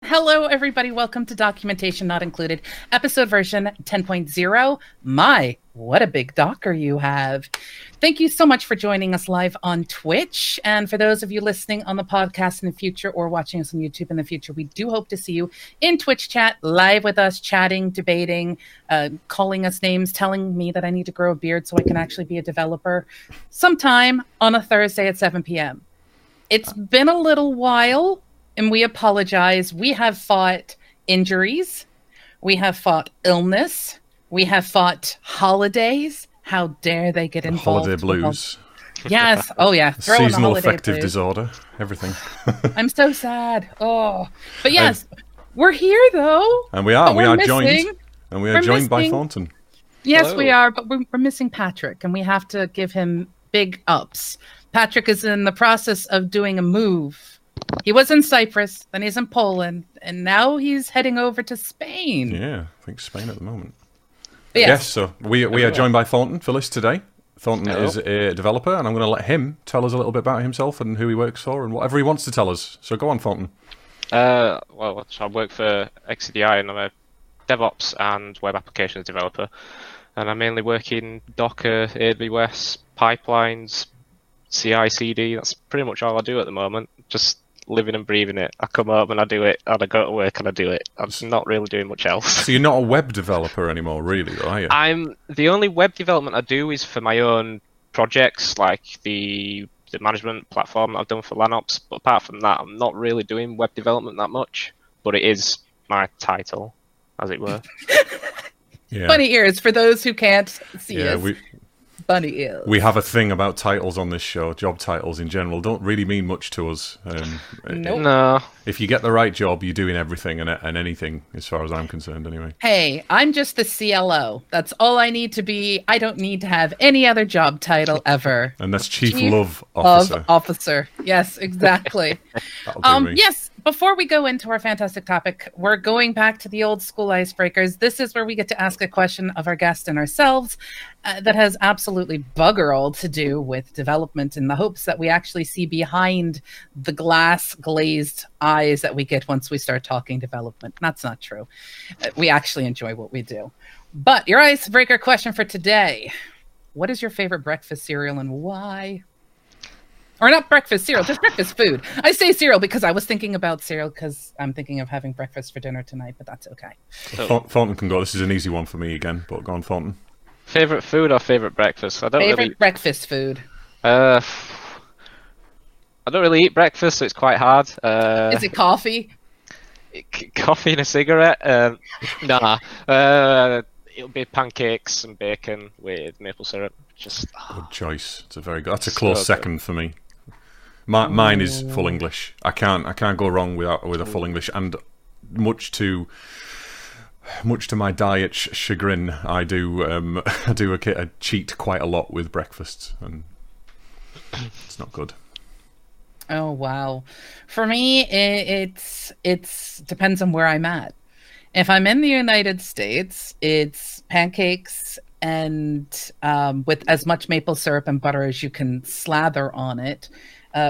Hello, everybody. Welcome to Documentation Not Included, episode version 10.0. My, what a big docker you have. Thank you so much for joining us live on Twitch. And for those of you listening on the podcast in the future or watching us on YouTube in the future, we do hope to see you in Twitch chat, live with us, chatting, debating, calling us names, telling me that I need to grow a beard so I can actually be a developer sometime on a Thursday at 7 p.m. It's been a little while. And we apologize. We have fought injuries. We have fought illness. We have fought holidays. How dare they get involved? Holiday blues. Yes. Oh, yeah. Seasonal affective disorder. Everything. I'm so sad. Oh. But yes, we're here, though. And we are. We are joined. And we are joined by Thornton. Yes, Hello. we are. But we're missing Patrick. And we have to give him big ups. Patrick is in the process of doing a move. He was in Cyprus, then he's in Poland, and now he's heading over to Spain. Yeah, I think Spain at the moment. Yes, so we are joined by Thornton Phillis today. Thornton Hello. is a developer, and I'm going to let him tell us a little bit about himself and who he works for and whatever he wants to tell us. So go on, Thornton. Well, I work for XCDI and I'm a DevOps and web applications developer. And I mainly work in Docker, AWS, pipelines, CI/CD. That's pretty much all I do at the moment. Just living and breathing it. I come home and I do it, and I go to work and I do it. I'm not really doing much else. So you're not a web developer anymore, really, are you? The only web development I do is for my own projects, like the management platform that I've done for LANOps. But apart from that, I'm not really doing web development that much. But it is my title, as it were. Yeah. Bunny ears for those who can't see us. Bunny ears. We have a thing about titles on this show. Job titles in general don't really mean much to us. Nope. No. If you get the right job, you're doing everything and anything, as far as I'm concerned, anyway. Hey, I'm just the CLO. That's all I need to be. I don't need to have any other job title ever. And that's Chief Love Officer. Love Officer. Yes, exactly. That'll do me. Yes, before we go into our fantastic topic, we're going back to the old school icebreakers. This is where we get to ask a question of our guest and ourselves that has absolutely bugger all to do with development, in the hopes that we actually see behind the glass glazed eyes that we get once we start talking development. That's not true. We actually enjoy what we do. But your icebreaker question for today: what is your favorite breakfast cereal and why? Or not breakfast cereal, just breakfast food. I say cereal because I was thinking about cereal because I'm thinking of having breakfast for dinner tonight, but that's okay. Thornton can go. This is an easy one for me again, but go on, Thornton. Favorite food or favorite breakfast? Favorite breakfast food. I don't really eat breakfast, so it's quite hard. Is it coffee? Coffee and a cigarette? Nah. It'll be pancakes and bacon with maple syrup. Just Good choice. It's a very good. That's a close second for me. Mine is full English. I can't go wrong with a full English, and much to my diet's chagrin, I do a cheat quite a lot with breakfasts, and it's not good. Oh wow! For me, it's depends on where I'm at. If I'm in the United States, it's pancakes and with as much maple syrup and butter as you can slather on it,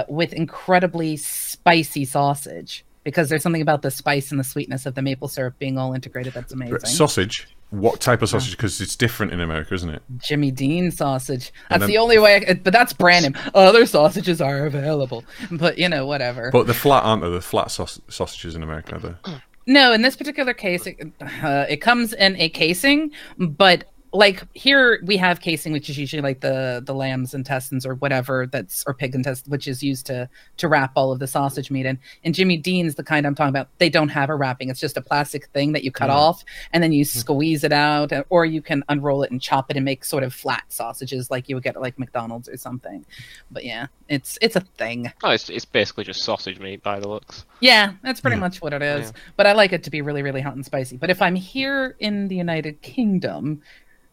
with incredibly spicy sausage, because there's something about the spice and the sweetness of the maple syrup being all integrated that's amazing. Sausage? What type of sausage? Because it's different in America, isn't it? Jimmy Dean sausage. That's the only way. But that's brand name. Other sausages are available. But, whatever. But the flat, aren't there? The flat sausages in America, are there? No, in this particular case, it comes in a casing, but like here we have casing, which is usually like the lamb's intestines or whatever or pig intestines, which is used to wrap all of the sausage meat in. And Jimmy Dean's the kind I'm talking about. They don't have a wrapping. It's just a plastic thing that you cut off and then you squeeze it out, or you can unroll it and chop it and make sort of flat sausages like you would get at like McDonald's or something. But yeah, it's a thing. Oh, it's basically just sausage meat by the looks. Yeah, that's pretty much what it is. Yeah. But I like it to be really, really hot and spicy. But if I'm here in the United Kingdom,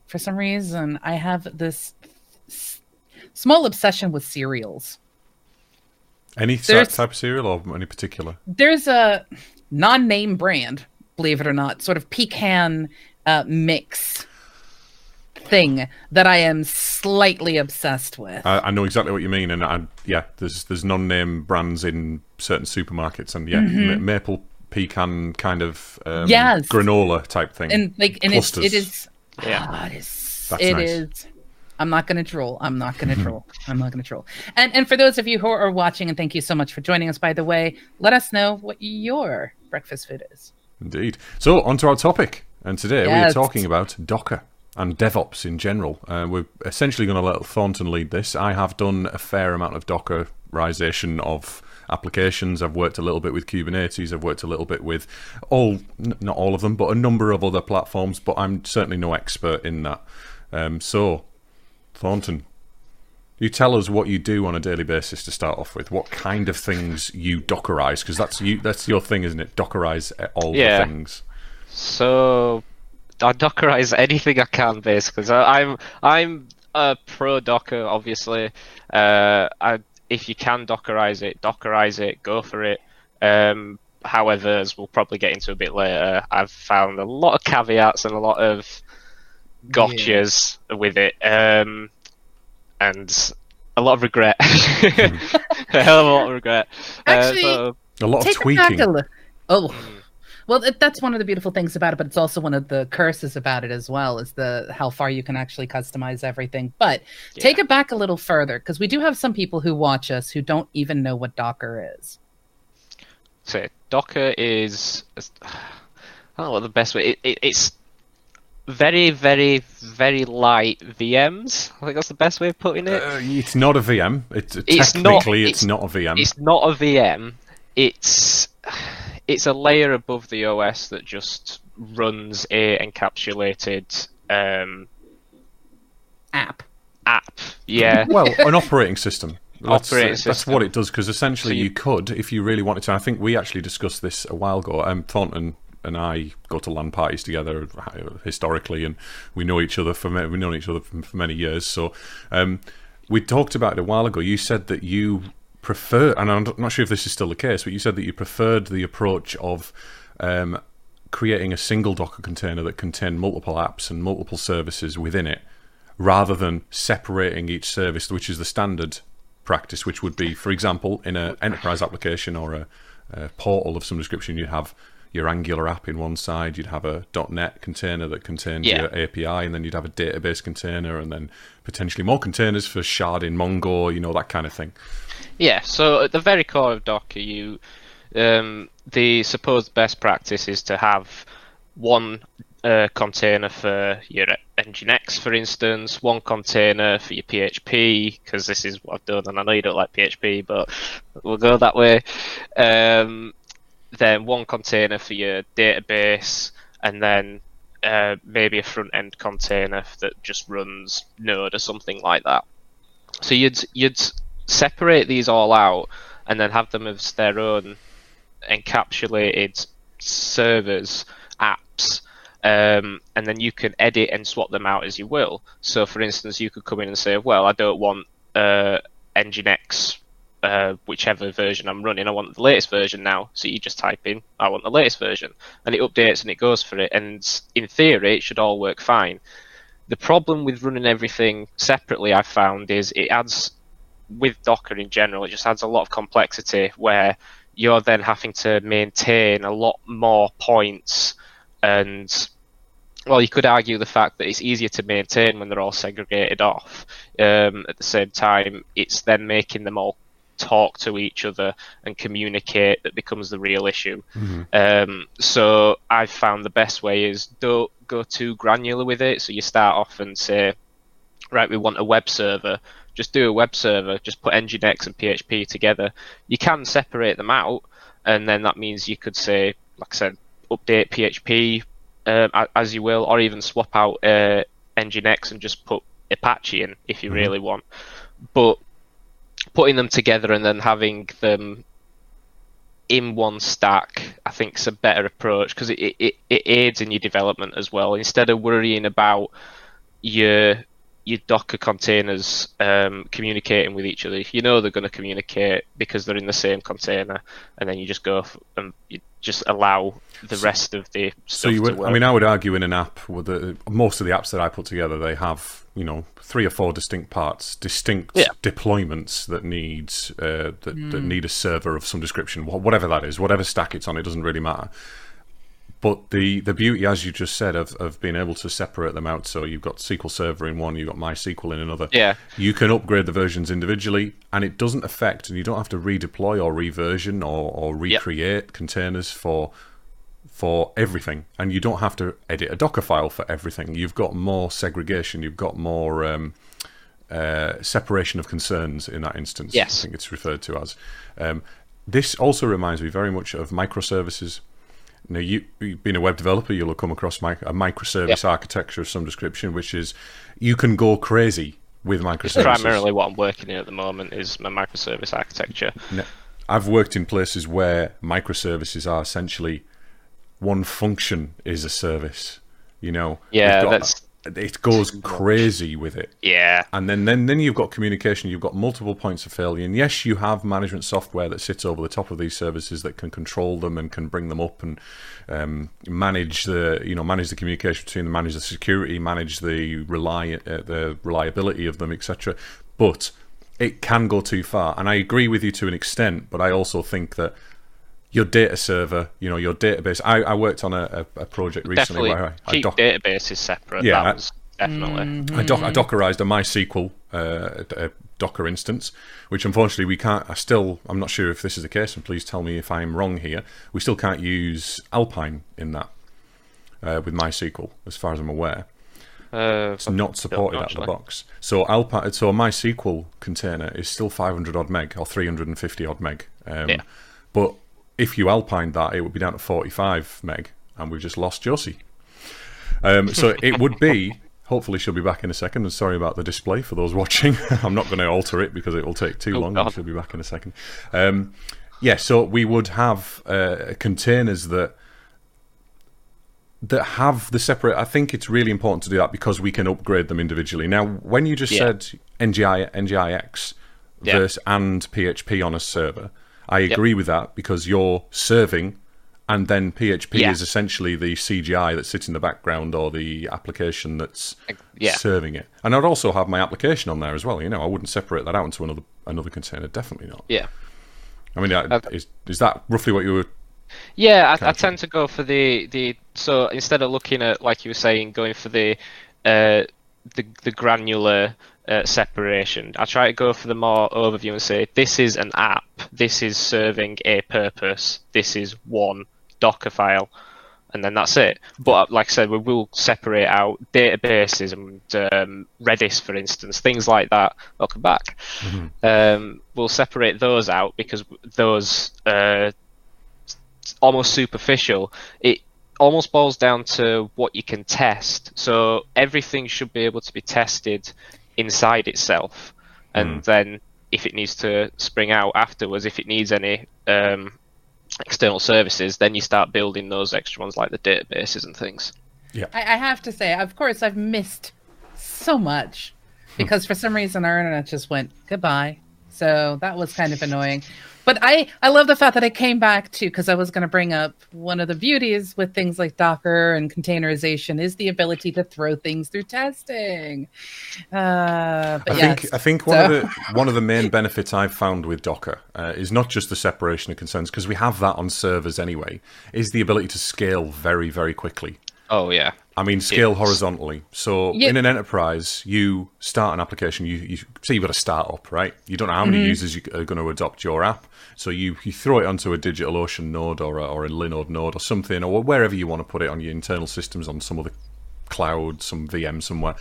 for some reason, I have this small obsession with cereals. Any type of cereal or any particular? There's a non-name brand, believe it or not, sort of pecan mix thing that I am slightly obsessed with. I know exactly what you mean, and there's non-name brands in certain supermarkets, and maple pecan kind of Yes. granola type thing. And like, and Clusters. it is. Yeah. It is. That's It nice. is. I'm not going to troll. I'm not going to troll. I'm not going to troll. And for those of you who are watching, and thank you so much for joining us, by the way, let us know what your breakfast food is. Indeed. So, on to our topic. And today we are Yes. talking about Docker and DevOps in general. We're essentially going to let Thornton lead this. I have done a fair amount of Dockerization of applications. I've worked a little bit with Kubernetes. I've worked a little bit with not all of them, but a number of other platforms, but I'm certainly no expert in that. So, Thornton, you tell us what you do on a daily basis to start off with. What kind of things you Dockerize? Because that's your thing, isn't it? Dockerize all the things. So I Dockerize anything I can, basically. So I'm a pro Docker, obviously. If you can Dockerize it, go for it. However, as we'll probably get into a bit later, I've found a lot of caveats and a lot of gotchas with it, and a lot of regret. A hell of a lot of regret. Actually, a lot of take tweaking. it back well, that's one of the beautiful things about it, but it's also one of the curses about it as well, is how far you can actually customize everything. But take it back a little further, because we do have some people who watch us who don't even know what Docker is. So Docker is, I don't know what the best way. It's very, very, very light VMs. I think that's the best way of putting it. It's not a VM. It's not a VM. It's not a VM. It's a layer above the OS that just runs a encapsulated App. Yeah. Well, an operating system. That's system. what it does, because essentially you could, if you really wanted to. I think we actually discussed this a while ago. Thornton and I go to LAN parties together historically, and we've known each other for many years. So we talked about it a while ago. You said that you prefer, and I'm not sure if this is still the case, but you said that you preferred the approach of creating a single Docker container that contained multiple apps and multiple services within it, rather than separating each service, which is the standard practice, which would be, for example, in an enterprise application or a portal of some description, you'd have your Angular app in one side, you'd have a .NET container that contains your API, and then you'd have a database container, and then potentially more containers for sharding Mongo, that kind of thing. Yeah, so at the very core of Docker, the supposed best practice is to have one container for your Nginx, for instance, one container for your PHP, because this is what I've done, and I know you don't like PHP, but we'll go that way. Then one container for your database, and then maybe a front-end container that just runs Node or something like that. So you'd separate these all out and then have them as their own encapsulated servers, apps, and then you can edit and swap them out as you will. So for instance, you could come in and say, well, I don't want Nginx, whichever version I'm running, I want the latest version now. So you just type in, I want the latest version, and it updates and it goes for it. And in theory, it should all work fine. The problem with running everything separately, I've found, is it adds, with Docker in general, it just adds a lot of complexity, where you're then having to maintain a lot more points. And well, you could argue the fact that it's easier to maintain when they're all segregated off. At the same time, it's then making them all talk to each other and communicate that becomes the real issue. So I've found the best way is don't go too granular with it. So you start off and say, right, we want a web server. Just do a web server. Just put Nginx and PHP together. You can separate them out, and then that means you could say, like I said, update PHP as you will, or even swap out Nginx and just put Apache in if you really want. But putting them together and then having them in one stack, I think, is a better approach, because it aids in your development as well. Instead of worrying about your Docker containers communicating with each other, if you know they're going to communicate because they're in the same container, and then you just go and you just allow the rest of the stuff to work. I mean, I would argue in an app, most of the apps that I put together, they have 3 or 4 distinct parts, distinct deployments that need that need a server of some description, whatever that is, whatever stack it's on, it doesn't really matter. But the beauty, as you just said, of being able to separate them out, so you've got SQL Server in one, you've got MySQL in another. Yeah. You can upgrade the versions individually, and it doesn't affect, and you don't have to redeploy or reversion or recreate containers for everything, and you don't have to edit a Docker file for everything. You've got more segregation, you've got more separation of concerns in that instance. Yes. I think it's referred to as. This also reminds me very much of microservices. Now, you being a web developer, you'll have come across a microservice architecture of some description, which is you can go crazy with microservices. It's primarily what I'm working in at the moment is my microservice architecture. Now, I've worked in places where microservices are essentially one function is a service. Yeah, it goes crazy with it. Yeah. And then you've got communication, you've got multiple points of failure. And yes, you have management software that sits over the top of these services that can control them and can bring them up and manage the communication between them, manage the security, manage the reliability of them, etc. But it can go too far. And I agree with you to an extent, but I also think that your data server, your database. I worked on a project recently where I keep databases separate. Yeah, that was definitely. I Dockerized a MySQL a Docker instance, which unfortunately we can't. I'm not sure if this is the case, and please tell me if I'm wrong here. We still can't use Alpine in that with MySQL, as far as I'm aware. It's not supported out of the box. So a MySQL container is still 500 odd meg or 350 odd meg. But if you Alpined that, it would be down to 45 meg, and we've just lost Josie. So it would be, hopefully she'll be back in a second, and sorry about the display for those watching. I'm not going to alter it because it will take too long, and she'll be back in a second. So we would have containers that have the separate. I think it's really important to do that because we can upgrade them individually. Now, when you just said NGIX and PHP on a server, I agree with that because you're serving, and then PHP is essentially the CGI that sits in the background or the application that's serving it. And I'd also have my application on there as well. I wouldn't separate that out into another container. Definitely not. Yeah. I mean, is that roughly what you were? Yeah, I tend to go for the so instead of looking at, like you were saying, going for the granular separation, I try to go for the more overview and say this is an app, this is serving a purpose, this is one Docker file, and then that's it. But like I said, we will separate out databases and Redis, for instance, things like that. I'll come back. We'll separate those out because those almost superficial. It almost boils down to what you can test. So everything should be able to be tested inside itself, and then if it needs to spring out afterwards, if it needs any external services, then you start building those extra ones like the databases and things. Yeah, I have to say, of course, I've missed so much because for some reason our internet just went goodbye. So that was kind of annoying. But I love the fact that I came back to, because I was going to bring up one of the beauties with things like Docker and containerization is the ability to throw things through testing. I think one of the main benefits I've found with Docker is not just the separation of concerns, because we have that on servers anyway, is the ability to scale very, very quickly. Oh, yeah. I mean, scale horizontally. So in an enterprise, you start an application, you say you've got a startup, right? You don't know how many users are going to adopt your app. So you throw it onto a DigitalOcean node or a Linode node or something, or wherever you want to put it on your internal systems, on some other cloud, some VM somewhere,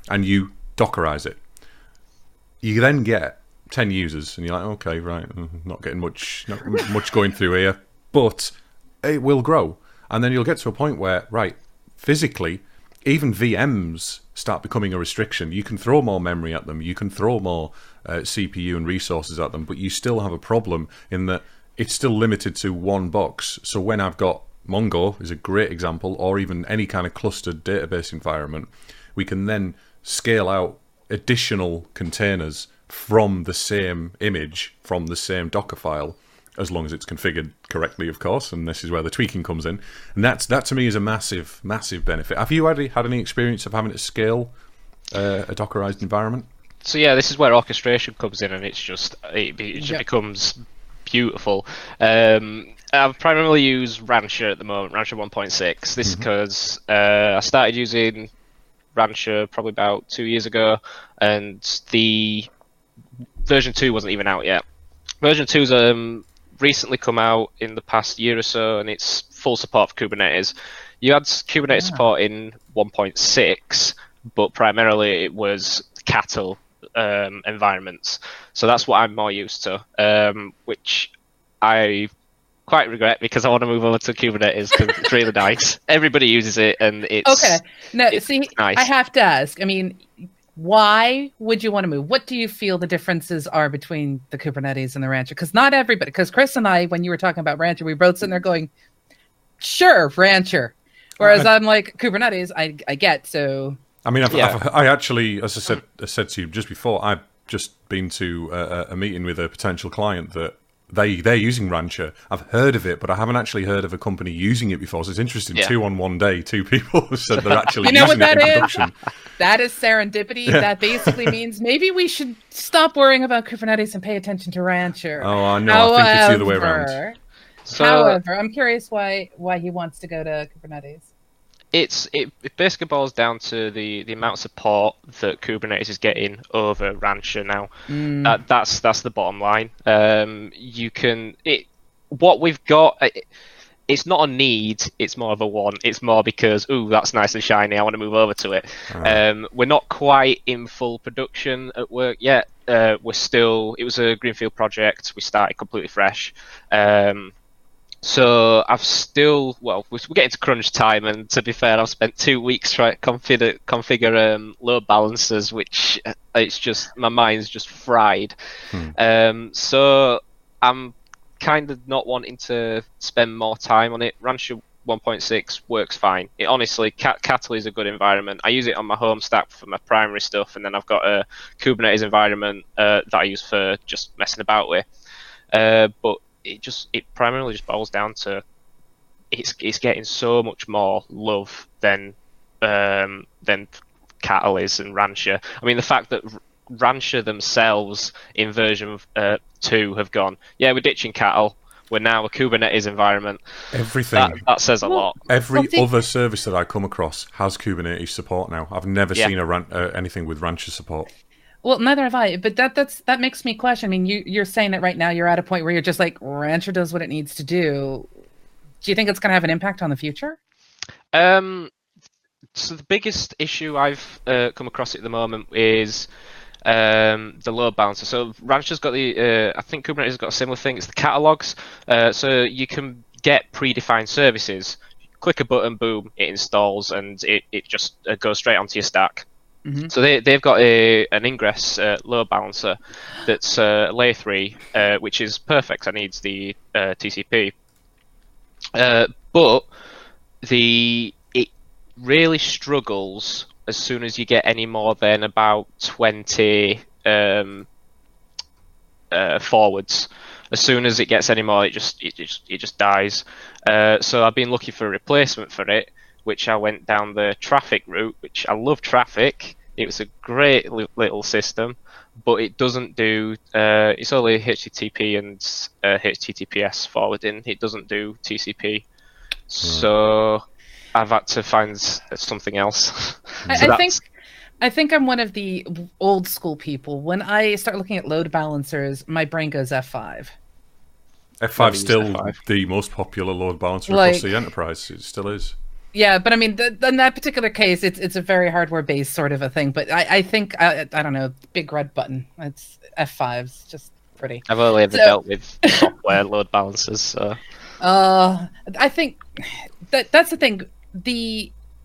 and you Dockerize it. You then get 10 users, and you're like, okay, right, not much going through here, but it will grow. And then you'll get to a point where, right, physically, even VMs start becoming a restriction. You can throw more memory at them, you can throw more CPU and resources at them, but you still have a problem in that it's still limited to one box. So when I've got Mongo is a great example, or even any kind of clustered database environment, we can then scale out additional containers from the same image, from the same Docker file, as long as it's configured correctly, of course. And this is where the tweaking comes in. And that to me is a massive, massive benefit. Have you already had any experience of having to scale a Dockerized environment? So yeah, this is where orchestration comes in, and it just becomes beautiful. I primarily use Rancher at the moment, Rancher 1.6. This is because I started using Rancher probably about 2 years ago, and the version 2 wasn't even out yet. Version 2's recently come out in the past year or so, and it's full support for Kubernetes. You had Kubernetes support in 1.6, but primarily it was cattle environments. So that's what I'm more used to, which I quite regret because I want to move over to Kubernetes because it's really nice. Everybody uses it, and it's okay. No, it's see, nice. I have to ask. I mean, why would you want to move? What do you feel the differences are between the Kubernetes and the Rancher? Because not everybody. Because Chris and I, when you were talking about Rancher, we both sitting there going, "Sure, Rancher," whereas I'm like, Kubernetes, I get. So I mean, I actually, as I said to you just before, I've just been to a meeting with a potential client that they're using Rancher. I've heard of it, but I haven't actually heard of a company using it before. So it's interesting. Yeah. 2 on 1 day, 2 people have said they're actually using it in production. That is serendipity. Yeah. That basically means maybe we should stop worrying about Kubernetes and pay attention to Rancher. Oh, I know. However, I think it's the other way around. However, I'm curious why he wants to go to Kubernetes. It basically boils down to the amount of support that Kubernetes is getting over Rancher now. That's the bottom line. What we've got. It's not a need. It's more of a want. It's more because that's nice and shiny. I want to move over to it. We're not quite in full production at work yet. We're still. It was a greenfield project. We started completely fresh. So I've still, we're getting to crunch time, and to be fair, I've spent 2 weeks trying to configure load balancers, which it's just, my mind's just fried. So I'm kind of not wanting to spend more time on it. Rancher 1.6 works fine. It honestly, Cattle is a good environment. I use it on my home stack for my primary stuff, and then I've got a Kubernetes environment that I use for just messing about with. But it primarily just boils down to it's getting so much more love than Cattle is and Rancher. I mean, the fact that Rancher themselves in version 2 have gone, we're ditching Cattle. We're now a Kubernetes environment. Everything that says a lot. Every other service that I come across has Kubernetes support now. I've never seen anything with Rancher support. Well, neither have I, but that makes me question. I mean, you're saying that right now you're at a point where you're just like, Rancher does what it needs to do. Do you think it's going to have an impact on the future? So the biggest issue I've come across at the moment is the load balancer. So Rancher's got I think Kubernetes has got a similar thing. It's the catalogs. So you can get predefined services. Click a button, boom, it installs, and it just goes straight onto your stack. So they've got an ingress load balancer that's layer 3, which is perfect. I needs the TCP, but it really struggles as soon as you get any more than about 20 forwards. As soon as it gets any more, it just dies. So I've been looking for a replacement for it, which I went down the traffic route, which I love traffic. It was a great little system, but it doesn't do, it's only HTTP and HTTPS forwarding. It doesn't do TCP. So I've had to find something else. I think I'm one of the old school people. When I start looking at load balancers, my brain goes F5. F5 is still the most popular load balancer across the enterprise. It still is. Yeah, but I mean, in that particular case, it's a very hardware-based sort of a thing. But I think, I don't know, big red button. It's F5's just pretty. I've only ever dealt with software load balancers. So. I think that's the thing.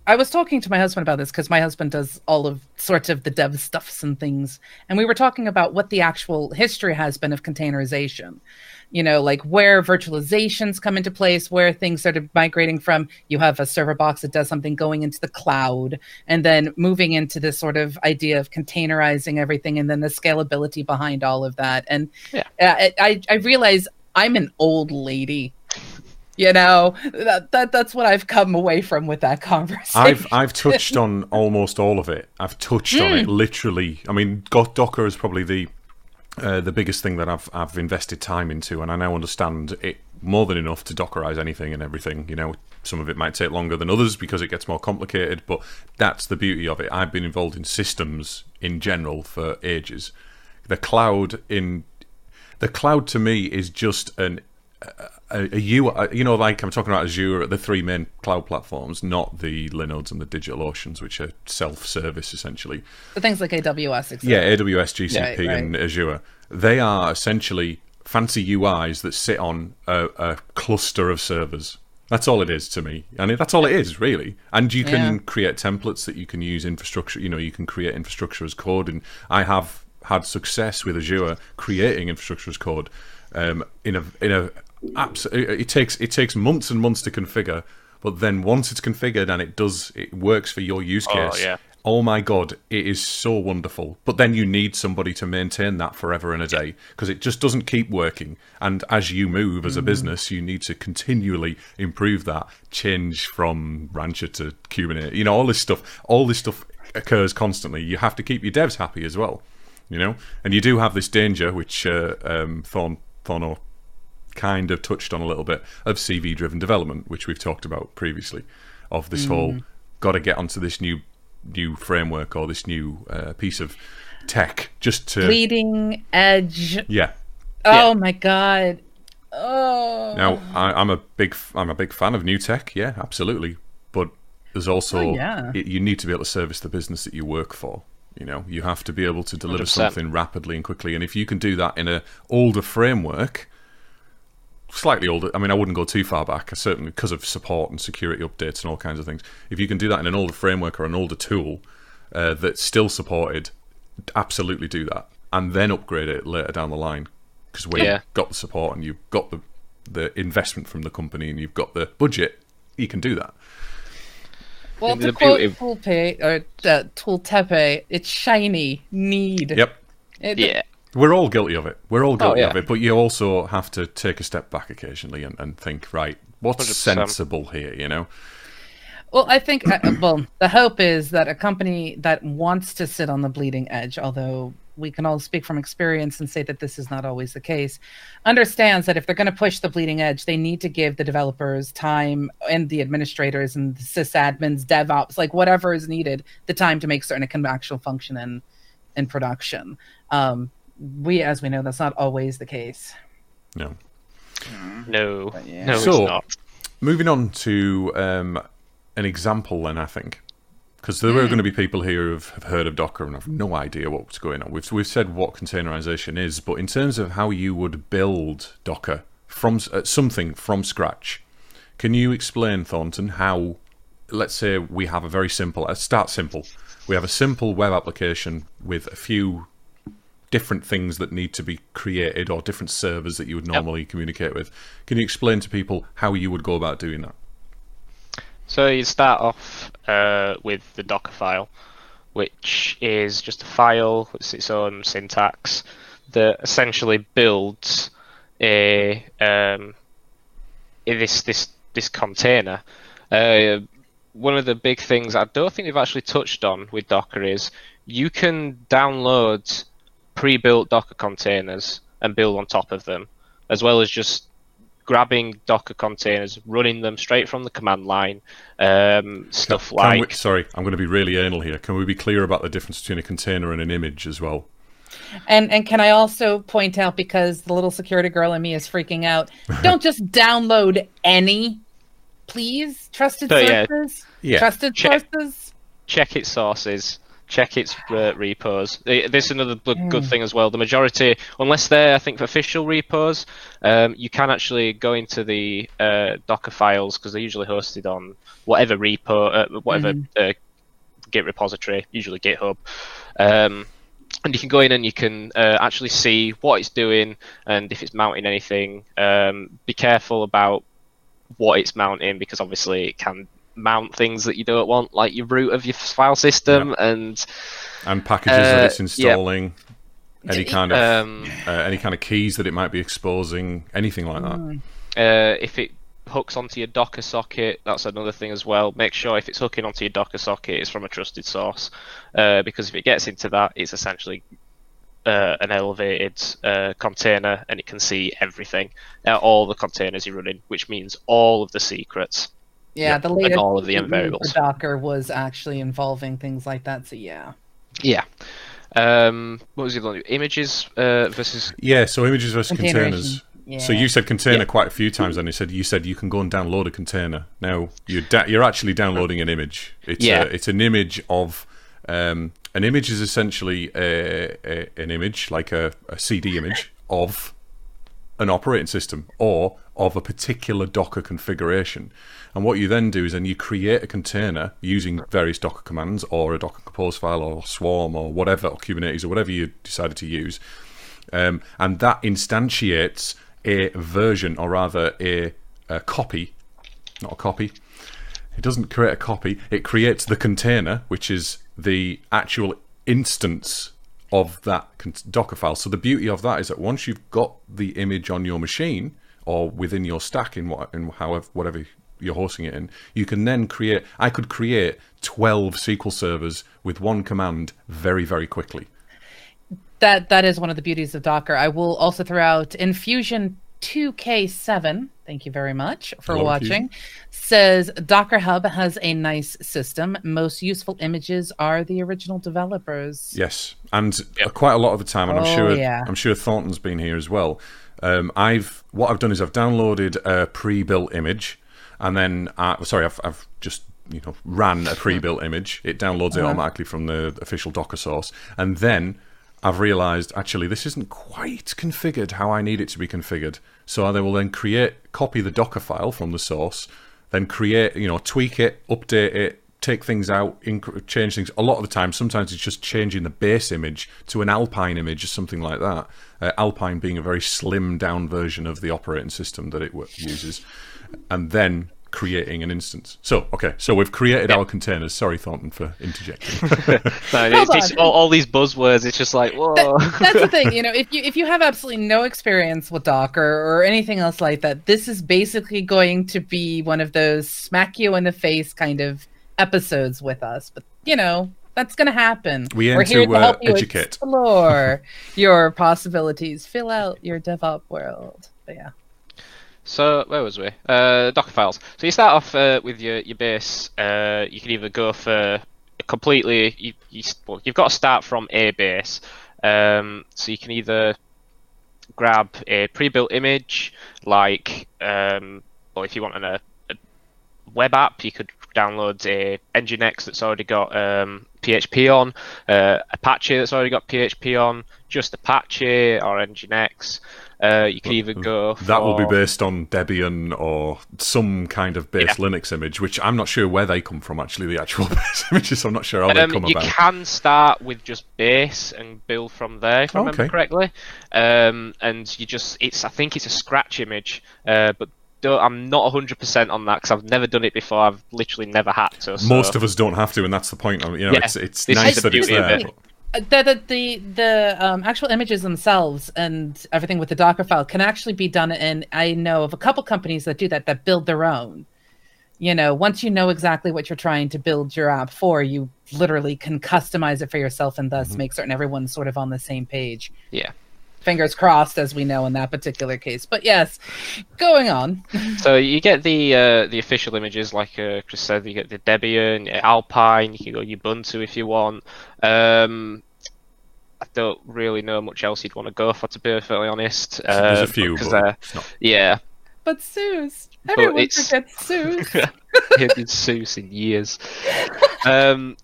I was talking to my husband about this because my husband does all of sorts of the dev stuffs and things. And we were talking about what the actual history has been of containerization. You know, like where virtualizations come into place, where things started migrating from, you have a server box that does something going into the cloud, and then moving into this sort of idea of containerizing everything, and then the scalability behind all of that. And I realize I'm an old lady. You know, that's what I've come away from with that conversation. I've touched on almost all of it. I've touched on it literally. I mean, Docker is probably the biggest thing that I've invested time into, and I now understand it more than enough to Dockerize anything and everything. You know, some of it might take longer than others because it gets more complicated, but that's the beauty of it. I've been involved in systems in general for ages. The cloud to me is just a UI, you know, like I'm talking about Azure, the three main cloud platforms, not the Linodes and the DigitalOceans, which are self-service essentially. The things like AWS, etc. Yeah, AWS, GCP, and Azure. They are essentially fancy UIs that sit on a cluster of servers. That's all it is to me. And that's all it is, really. And you can create templates that you can use infrastructure. You know, you can create infrastructure as code. And I have had success with Azure creating infrastructure as code. It takes months and months to configure, but then once it's configured and it works for your use case. Oh my god, it is so wonderful. But then you need somebody to maintain that forever and a day, because it just doesn't keep working. And as you move as a business, you need to continually improve that, change from Rancher to Kubernetes. You know, all this stuff occurs constantly. You have to keep your devs happy as well, you know. And you do have this danger, which Thorno kind of touched on a little bit, of CV-driven development, which we've talked about previously, of this whole got to get onto this new framework or this new piece of tech just to bleeding edge. My god. Now I'm a big fan of new tech, absolutely, but there's also you need to be able to service the business that you work for. You know, you have to be able to deliver 100%. Something rapidly and quickly, and if you can do that in an older framework, slightly older, I mean, I wouldn't go too far back, certainly because of support and security updates and all kinds of things. If you can do that in an older framework or an older tool that's still supported, absolutely do that, and then upgrade it later down the line. Because when you've got the support and you've got the investment from the company and you've got the budget, you can do that. Well, to quote Tooltepe, it's shiny, need. We're all guilty of it. We're all guilty of it, but you also have to take a step back occasionally and think, right, what's 100%. Sensible here, you know? Well, I think, the hope is that a company that wants to sit on the bleeding edge, although we can all speak from experience and say that this is not always the case, understands that if they're going to push the bleeding edge, they need to give the developers time, and the administrators and the sysadmins, DevOps, like whatever is needed, the time to make certain it can actually function in production. As we know, that's not always the case. No, it's not. Moving on to an example then, I think, because there are going to be people here who have heard of Docker and have no idea what's going on. We've said what containerization is, but in terms of how you would build Docker from something from scratch, can you explain, Thornton, how, let's say we have a very simple, start simple. We have a simple web application with a few different things that need to be created, or different servers that you would normally communicate with. Can you explain to people how you would go about doing that? So you start off with the Docker file, which is just a file with its own syntax that essentially builds this container. One of the big things I don't think we've actually touched on with Docker is you can download pre-built Docker containers and build on top of them, as well as just grabbing Docker containers, running them straight from the command line. Sorry, I'm going to be really anal here. Can we be clear about the difference between a container and an image as well? And can I also point out, because the little security girl in me is freaking out, don't just download any, please. Trusted sources. Trusted sources. Check its sources. Check its repos. This is another good thing as well. The majority, unless they're, I think, official repos, you can actually go into the Docker files, because they're usually hosted on whatever repo, Git repository, usually GitHub. And you can go in and you can actually see what it's doing and if it's mounting anything. Be careful about what it's mounting, because obviously it can mount things that you don't want, like your root of your file system and packages that it's installing. any kind of keys that it might be exposing, anything like that. If it hooks onto your Docker socket, that's another thing as well. Make sure if it's hooking onto your Docker socket, it's from a trusted source, because if it gets into that, it's essentially an elevated container, and it can see everything, all the containers you're running, which means all of the secrets. Yeah, the latest and all of the variables. For Docker was actually involving things like that. So yeah. Yeah. What was the other one? Images versus. Yeah, so images versus containers. Yeah. So you said container quite a few times, and you said you can go and download a container. Now you're actually downloading an image. It's an image of. An image is essentially an image, like a CD image of an operating system or of a particular Docker configuration. And what you then do is you create a container using various Docker commands or a Docker Compose file or Swarm or whatever, or Kubernetes or whatever you decided to use. And that instantiates a version, or rather a copy, not a copy. It doesn't create a copy. It creates the container, which is the actual instance of that Docker file. So the beauty of that is that once you've got the image on your machine or within your stack in whatever you're hosting it in, you can then create. I could create 12 SQL servers with one command very, very quickly. That is one of the beauties of Docker. I will also throw out Infusion 2K7. Thank you very much for watching. Says Docker Hub has a nice system. Most useful images are the original developers. Yes, and quite a lot of the time, and I'm sure Thornton's been here as well. What I've done is I've downloaded a pre-built image, and then I've just ran a pre-built image. It downloads it automatically from the official Docker source, and then I've realized actually this isn't quite configured how I need it to be configured. So I will then copy the Docker file from the source, then tweak it, update it, take things out, change things. A lot of the time, sometimes it's just changing the base image to an Alpine image or something like that. Alpine being a very slimmed down version of the operating system that it uses, and then creating an instance. So we've created our containers. Sorry, Thornton, for interjecting. It's all these buzzwords. It's just like, whoa. That's the thing. If you have absolutely no experience with Docker or anything else like that, this is basically going to be one of those smack you in the face kind of episodes with us. But that's going to happen. We're here to help you educate, explore your possibilities, fill out your DevOps world. But yeah. So where was we? Docker files. So you start off with your base. You can either go for completely. You've got to start from a base. So you can either grab a pre-built image, like, or if you want a web app, you could download a Nginx that's already got PHP on, Apache that's already got PHP on, just Apache or Nginx. You can either go for... That will be based on Debian or some kind of base Linux image, which I'm not sure where they come from, actually, the actual base images. I'm not sure how they come about. You can start with just base and build from there, if I remember correctly. And I think it's a scratch image, but I'm not 100% on that because I've never done it before. I've literally never had to. So. Most of us don't have to, and that's the point. It's nice that it's there. The actual images themselves and everything with the Docker file can actually be done, and I know of a couple companies that do that build their own. Once you know exactly what you're trying to build your app for, you literally can customize it for yourself and thus make certain everyone's sort of on the same page. Yeah. Fingers crossed, as we know in that particular case. But yes, going on. So you get the official images, like Chris said. You get the Debian, Alpine. You can go Ubuntu if you want. I don't really know much else you'd want to go for, to be perfectly honest. There's a few, but yeah. But SUSE, everyone forgets SUSE. I haven't been SUSE in years. So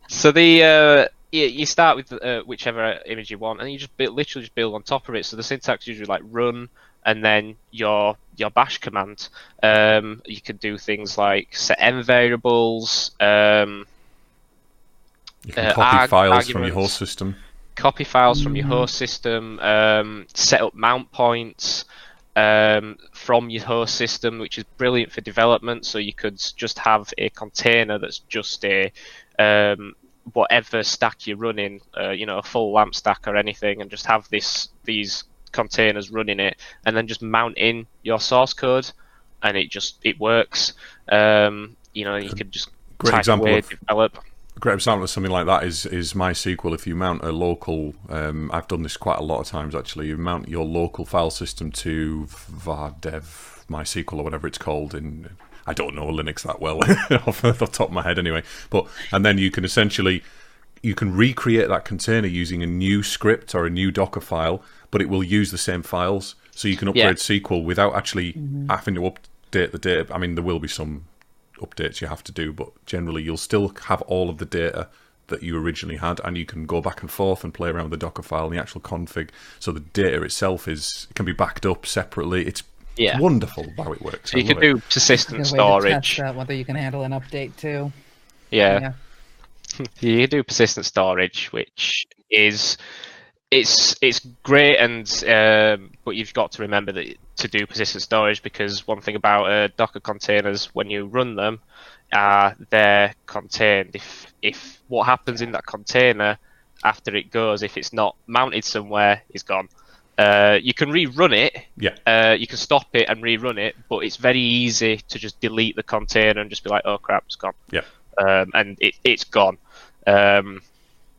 you start with whichever image you want, and you just literally just build on top of it. So the syntax is usually like run, and then your bash command. You can do things like set env variables. You can copy files from your host system. Copy files from your host system. Set up mount points from your host system, which is brilliant for development. So you could just have a container that's just a whatever stack you're running, a full LAMP stack or anything, and just have these containers running it, and then just mount in your source code, and it works. You can just type away, develop. A great example of something like that is MySQL. If you mount a local, I've done this quite a lot of times actually. You mount your local file system to var.dev MySQL or whatever it's called in. I don't know Linux that well off the top of my head anyway. And then you can recreate that container using a new script or a new Docker file, but it will use the same files. So you can upgrade SQL without actually having to update the data. I mean, there will be some updates you have to do, but generally you'll still have all of the data that you originally had, and you can go back and forth and play around with the Docker file and the actual config. So the data itself can be backed up separately. It's wonderful how it works. So you can do persistent storage. To test whether you can handle an update too. Yeah. You can do persistent storage, which is it's great, and but you've got to remember that to do persistent storage, because one thing about Docker containers, when you run them, they're contained. If what happens in that container after it goes, if it's not mounted somewhere, it's gone. You can rerun it. Yeah. You can stop it and rerun it, but it's very easy to just delete the container and just be like, "Oh crap, it's gone." Yeah. And it's gone. And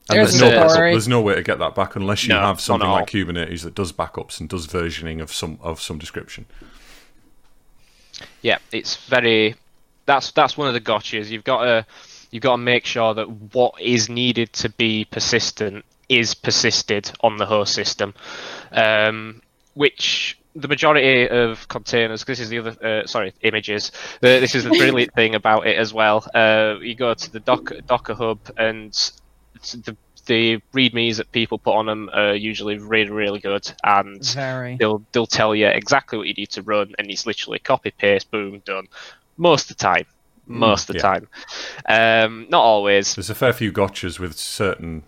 there's no way to get that back unless you have something like Kubernetes that does backups and does versioning of some description. Yeah, it's very. That's one of the gotchas. You've got to make sure that what is needed to be persistent is persisted on the host system, which the majority of containers. This is the other. Images. This is the brilliant thing about it as well. You go to the Docker Hub, and the readmes that people put on them are usually really, really good, and they'll tell you exactly what you need to run, and it's literally copy paste, boom, done. Most of the time. Not always. There's a fair few gotchas with certain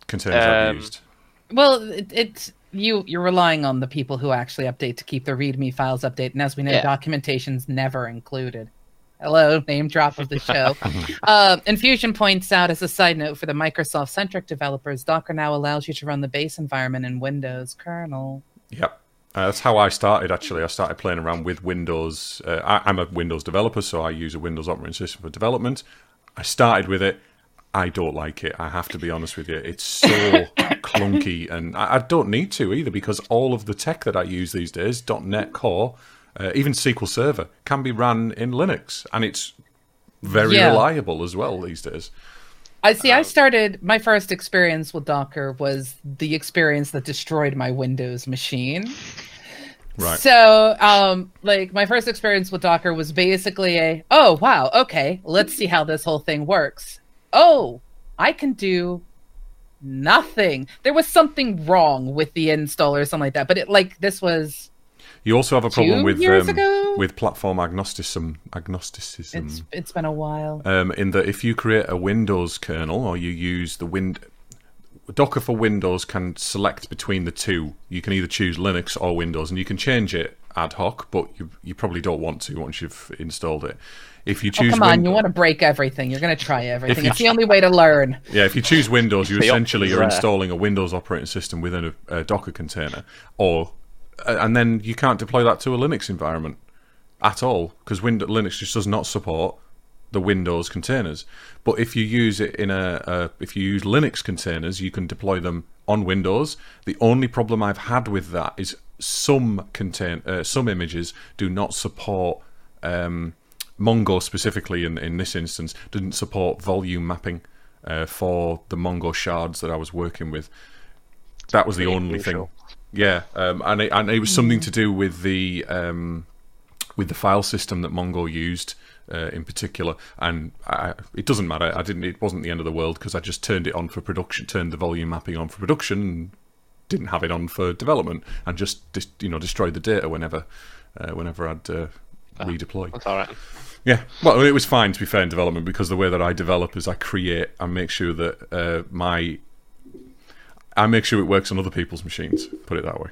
containers I've used. Well, you're relying on the people who actually update to keep their README files updated, and as we know, documentation's never included. Hello, name drop of the show. Infusion points out, as a side note for the Microsoft-centric developers, Docker now allows you to run the base environment in Windows kernel. Yep. That's how I started, actually. I started playing around with Windows. I'm a Windows developer, so I use a Windows operating system for development. I started with it. I don't like it. I have to be honest with you. It's so clunky, and I don't need to either, because all of the tech that I use these days, .NET Core, even SQL Server, can be ran in Linux, and it's very reliable as well these days. I started, my first experience with Docker was the experience that destroyed my Windows machine. Right. So, my first experience with Docker was basically oh, wow, okay, let's see how this whole thing works. Oh, I can do nothing. There was something wrong with the install or something like that, but this was... You also have a problem with platform agnosticism. It's been a while. In that if you create a Windows kernel, or you use the Docker for Windows can select between the two. You can either choose Linux or Windows, and you can change it ad hoc, but you probably don't want to once you've installed it. If you choose, come on, you want to break everything. You're going to try everything. It's the only way to learn. Yeah, if you choose Windows, you essentially are installing a Windows operating system within a Docker container, and then you can't deploy that to a Linux environment at all, because Linux just does not support the Windows containers. But if you use it if you use Linux containers, you can deploy them on Windows. The only problem I've had with that is some images do not support Mongo specifically. In this instance, didn't support volume mapping for the Mongo shards that I was working with. That was the only thing. Yeah, and it was something to do with the file system that Mongo used in particular, and it doesn't matter. It wasn't the end of the world, because I just turned it on for production, turned the volume mapping on for production, and didn't have it on for development, and just destroyed the data whenever I'd redeploy. That's all right. Yeah, well, it was fine, to be fair, in development, because the way that I develop is I create and make sure that I make sure it works on other people's machines. Put it that way.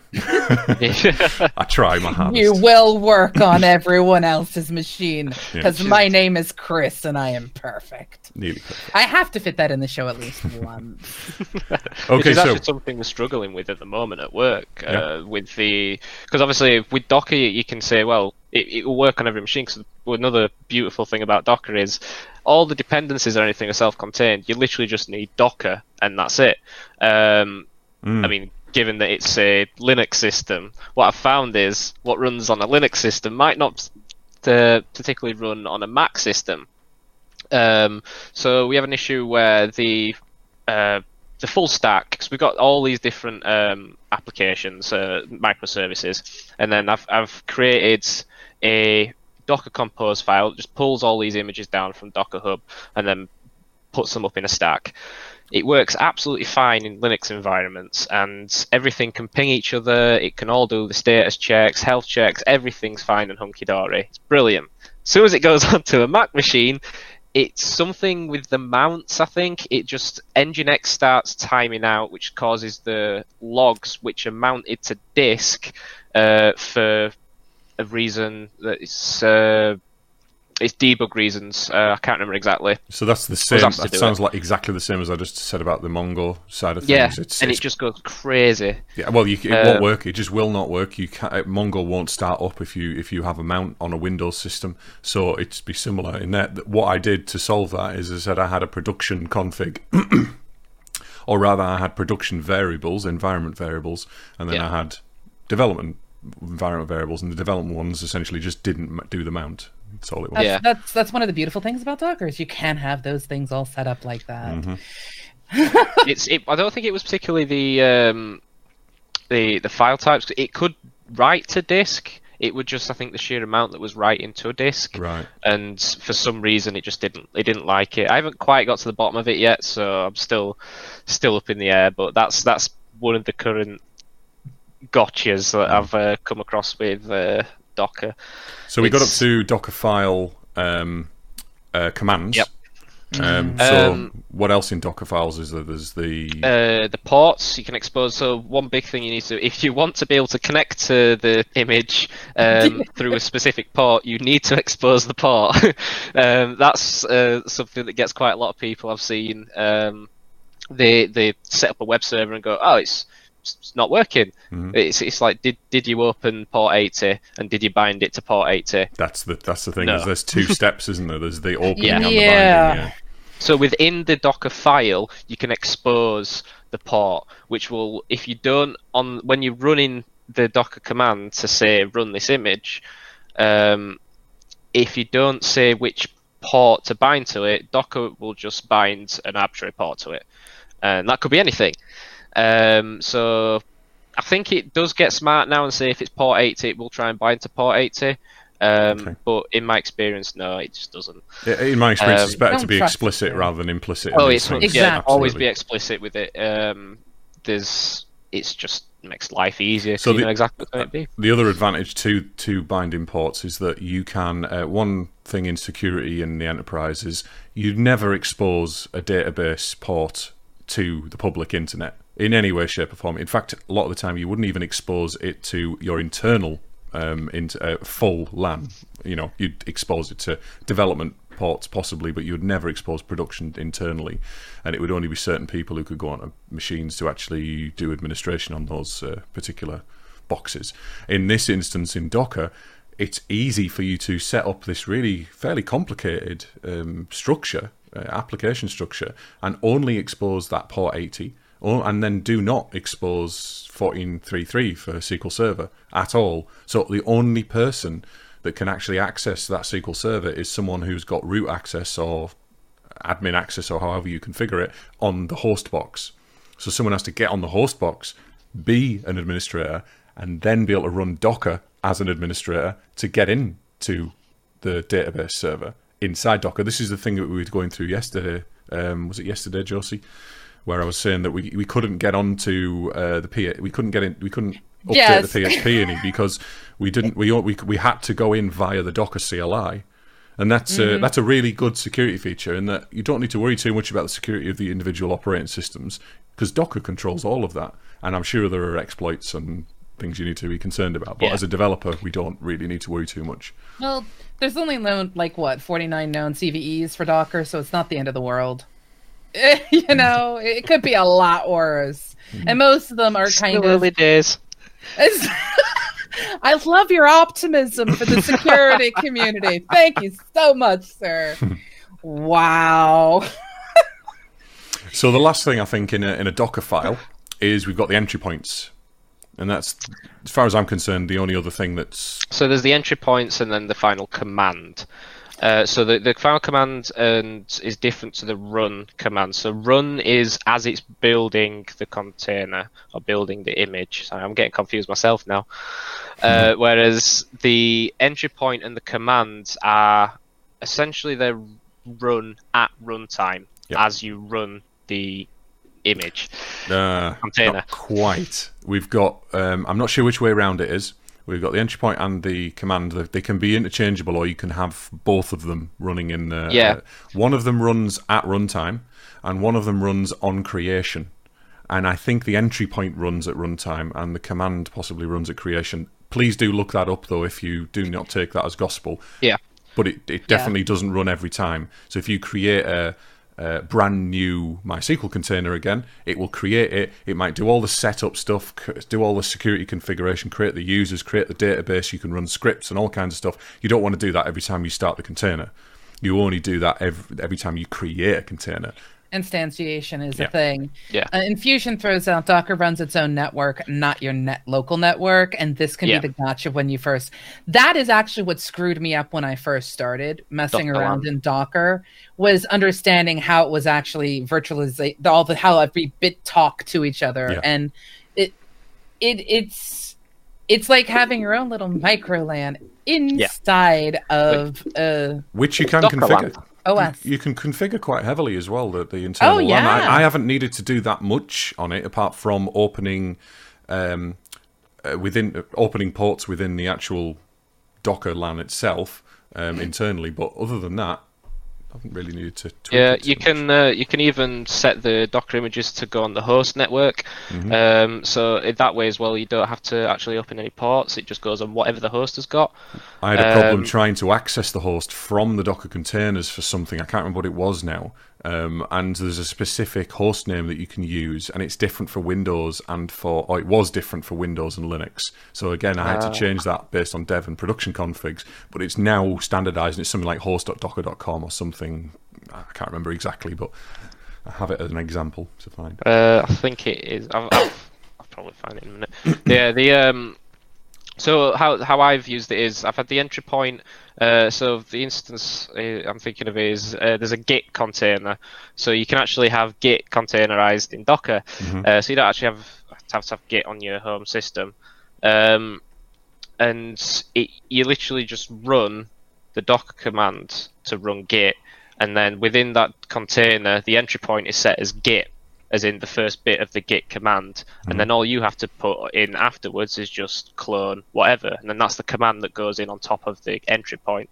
I try my hardest. You will work on everyone else's machine because my name is Chris and I am perfect. Nearly perfect. I have to fit that in the show at least once. Which is actually something we're struggling with at the moment at work. Because obviously with Docker you can say, well, it will work on every machine. Because another beautiful thing about Docker is all the dependencies or anything are self-contained. You literally just need Docker and that's it. I mean, given that it's a Linux system, what I've found is what runs on a Linux system might not particularly run on a Mac system. So we have an issue where the full stack, because we've got all these different applications, microservices, and then I've created a Docker Compose file that just pulls all these images down from Docker Hub and then puts them up in a stack. It works absolutely fine in Linux environments, and everything can ping each other. It can all do the status checks, health checks. Everything's fine and hunky-dory. It's brilliant. As soon as it goes onto a Mac machine, it's something with the mounts, I think. It just, Nginx starts timing out, which causes the logs, which are mounted to disk for a reason that it's debug reasons. I can't remember exactly. So that's the same. That sounds like exactly the same as I just said about the Mongo side of things. Yeah, it just goes crazy. Yeah, well, it won't work. It just will not work. You can't, Mongo won't start up if you have a mount on a Windows system. So it's be similar in that. What I did to solve that is I said I had a production config, or rather, I had production variables, environment variables, and then I had development environment variables, and the development ones essentially just didn't do the mount. That's all it was. That's one of the beautiful things about Docker is you can have those things all set up like that. Mm-hmm. I don't think it was particularly the file types. It could write to disk. It would just, I think, the sheer amount that was writing to a disk. Right. And for some reason, it just didn't like it. I haven't quite got to the bottom of it yet, so I'm still up in the air. But that's one of the current gotchas that I've come across with Docker. So we got up to Dockerfile commands. Yep. So what else in Docker files is there? There's the ports you can expose. So one big thing you need to, if you want to be able to connect to the image through a specific port, you need to expose the port. That's something that gets quite a lot of people I've seen. They set up a web server and go, oh, it's not working. Mm-hmm. It's like, did you open port 80 and did you bind it to port 80? That's the thing. No. There's two steps, isn't there? There's the opening and the binding. Yeah. So within the Docker file, you can expose the port, which will, if you don't, when you're running the Docker command to say run this image, if you don't say which port to bind to it, Docker will just bind an arbitrary port to it, and that could be anything. So I think it does get smart now and say if it's port 80, it will try and bind to port 80. But in my experience, no, it just doesn't. In my experience, it's better to be explicit rather than implicit. Oh, it's always be explicit with it. It's just makes life easier. So you know exactly what it be. The other advantage to binding ports is that you can. One thing in security in the enterprise is you never expose a database port to the public internet in any way, shape, or form. In fact, a lot of the time you wouldn't even expose it to your internal into full LAN. You know, you'd expose it to development ports possibly, but you would never expose production internally, and it would only be certain people who could go onto machines to actually do administration on those particular boxes. In this instance, in Docker, it's easy for you to set up this really fairly complicated structure, application structure, and only expose that port 80. And then do not expose 14.3.3 for SQL Server at all. So the only person that can actually access that SQL Server is someone who's got root access or admin access or however you configure it on the host box. So someone has to get on the host box, be an administrator, and then be able to run Docker as an administrator to get into the database server inside Docker. This is the thing that we were going through yesterday. Was it yesterday, Josie? Where I was saying that we couldn't get onto the PHP, we couldn't update the PHP any because we had to go in via the Docker CLI And that's a really good security feature in that you don't need to worry too much about the security of the individual operating systems because Docker controls all of that. And I'm sure there are exploits and things you need to be concerned about. But as a developer, we don't really need to worry too much. Well, there's only known, 49 known CVEs for Docker, so it's not the end of the world. It could be a lot worse. And most of them are kind of... early days. I love your optimism for the security community. Thank you so much, sir. Wow. So the last thing I think in a Docker file is we've got the entry points. And that's, as far as I'm concerned, the only other thing that's... So there's the entry points and then the final command. So the final command is different to the run command. So run is as it's building the container or building the image. Sorry, I'm getting confused myself now. Whereas the entry point and the commands are essentially they're run at runtime as you run the image container. Not quite. We've got, I'm not sure which way around it is. We've got the entry point and the command. They can be interchangeable, or you can have both of them running in there. One of them runs at runtime, and one of them runs on creation. And I think the entry point runs at runtime, and the command possibly runs at creation. Please do look that up, though, if you do not take that as gospel. Yeah. But it definitely doesn't run every time. So if you create a brand new MySQL container again, it will create it. It might do all the setup stuff, do all the security configuration, create the users, create the database. You can run scripts and all kinds of stuff. You don't want to do that every time you start the container. You only do that every time you create a container. Instantiation is a thing. Yeah. Infusion throws out Docker runs its own network, not your local network, and this can be the gotcha when you first. That is actually what screwed me up when I first started messing around in Docker, was understanding how it was actually virtualization, how every bit talk to each other, and it's like having your own little micro LAN inside of which you can Docker configure. LAN. OS. You can configure quite heavily as well the internal LAN. I haven't needed to do that much on it apart from opening ports within the actual Docker LAN itself internally. But other than that, I haven't really needed to tweak it you can even set the Docker images to go on the host network. So in that way as well, you don't have to actually open any ports. It just goes on whatever the host has got. I had a problem trying to access the host from the Docker containers for something. I can't remember what it was now. And there's a specific host name that you can use, and it's different for Windows it was different for Windows and Linux. So again, I had to change that based on dev and production configs, but it's now standardized, and it's something like host.docker.com or something. I can't remember exactly, but I have it as an example to find. I think it is. I'll probably find it in a minute. So how I've used it is I've had the entry point. So the instance I'm thinking of is there's a Git container, so you can actually have Git containerized in Docker. So you don't actually have to have Git on your home system, and you literally just run the Docker command to run Git, and then within that container the entry point is set as Git, as in the first bit of the Git command, and then all you have to put in afterwards is just clone whatever, and then that's the command that goes in on top of the entry point.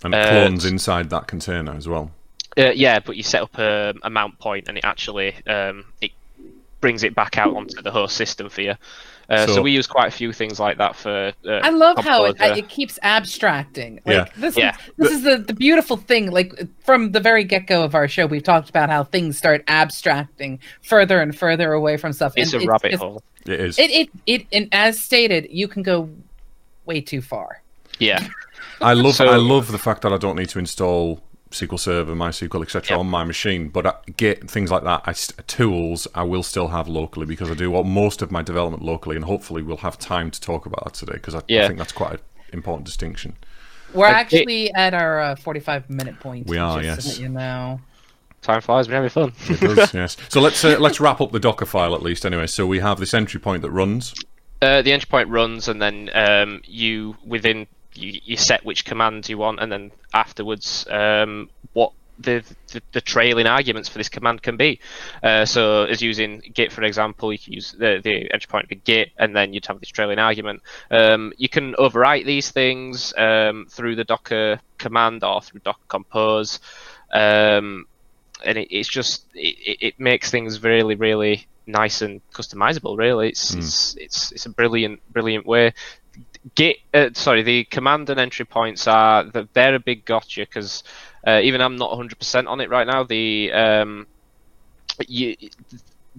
And it clones inside that container as well. Yeah, but you set up a mount point, and it actually it brings it back out onto the host system for you. So we use quite a few things like that for. I love how it keeps abstracting. This is the beautiful thing. Like from the very get-go of our show, we've talked about how things start abstracting further and further away from stuff. It's a rabbit hole. It is. And as stated, you can go way too far. Yeah. I love the fact that I don't need to install SQL Server, MySQL, etc. on my machine, but Git, things like that, tools I will still have locally because I do most of my development locally, and hopefully we'll have time to talk about that today because I think that's quite an important distinction. We're actually at our 45-minute point. We are, yes. So that you know. Time flies, we're having fun. It does, yes. So let's wrap up the Docker file at least anyway. So we have this entry point that runs. The entry point runs, and then you set which command you want, and then afterwards what the trailing arguments for this command can be. So as using Git, for example, you can use the entry point for Git, and then you'd have this trailing argument. You can overwrite these things through the Docker command or through Docker Compose, and it makes things really, really nice and customizable. Really, it's a brilliant way. The command and entry points they're a big gotcha, because even I'm not 100% on it right now.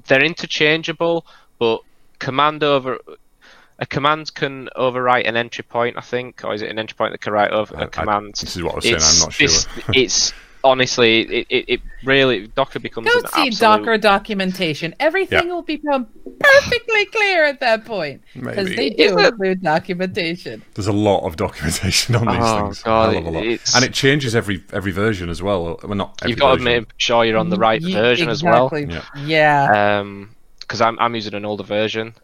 They're interchangeable, but a command can overwrite an entry point, I think, or is it an entry point that can write over a command? This is what I was saying. I'm not sure. It's honestly, it really, Docker becomes Go an see absolute... Docker documentation. Everything will become perfectly clear at that point, because they do include documentation. There's a lot of documentation on these things. God, a hell of a lot. And it changes every version as well. Well, not every You've got version. to make sure you're on the right version as well. Yeah. Because I'm using an older version